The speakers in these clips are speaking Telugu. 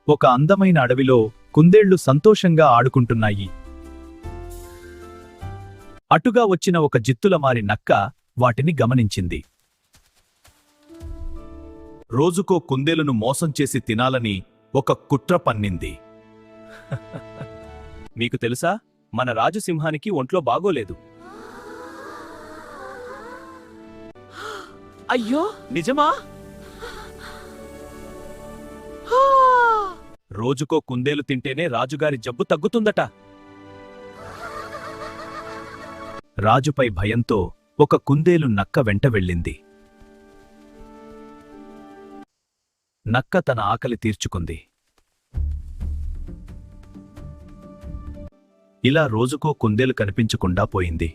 ఒక అందమైన అడవిలో కుందేళ్లు సంతోషంగా ఆడుకుంటున్నాయి. అటుగా వచ్చిన ఒక జిత్తులమారి నక్క వాటిని గమనించింది. రోజుకో కుందేలును మోసం చేసి తినాలని ఒక కుట్ర పన్నింది. మీకు తెలుసా, మన రాజసింహానికి ఒంట్లో బాగోలేదు. అయ్యో, నిజమా? రోజుకో కుందేలు తింటేనే రాజుగారి జబ్బు తగ్గుతుందట. రాజుపై భయంతో ఒక కుందేలు నక్క వెంట వెళ్ళింది. నక్క తన ఆకలి తీర్చుకుంది. ఇలా రోజుకో కుందేలు కనిపించకుండా పోయింది.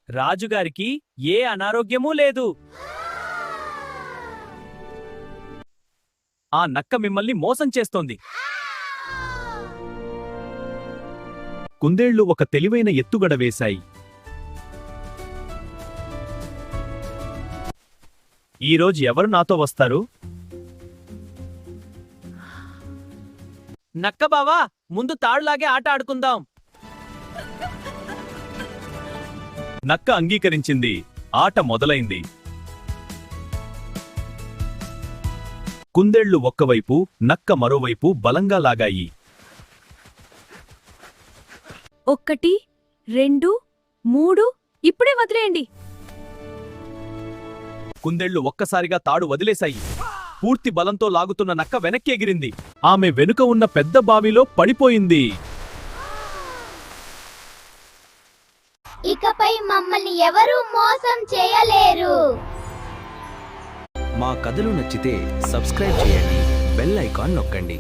రాజుగారికి ఏ అనారోగ్యమూ లేదు. ఆ నక్క మిమ్మల్ని మోసం చేస్తోంది. కుందేళ్లు ఒక తెలివైన ఎత్తుగడ వేశాయి. ఈరోజు ఎవరు నాతో వస్తారు? నక్క బావా, ముందు తాడులాగే ఆట ఆడుకుందాం. నక్క అంగీకరించింది. ఆట మొదలైంది. కుందేళ్లు ఒక్కవైపు, నక్క మరోవైపు బలంగా లాగాయి. 1, 2, 3 ఇప్పుడే వదిలేయండి. కుందేళ్లు ఒక్కసారిగా తాడు వదిలేశాయి. పూర్తి బలంతో లాగుతున్న నక్క వెనక్కి ఎగిరింది. ఆమె వెనుక ఉన్న పెద్ద బావిలో పడిపోయింది. ఇకపై మమ్మల్ని ఎవరూ మోసం చేయలేరు. మా కథలు నచ్చితే సబ్స్క్రైబ్ చేయండి, బెల్ ఐకాన్ నొక్కండి.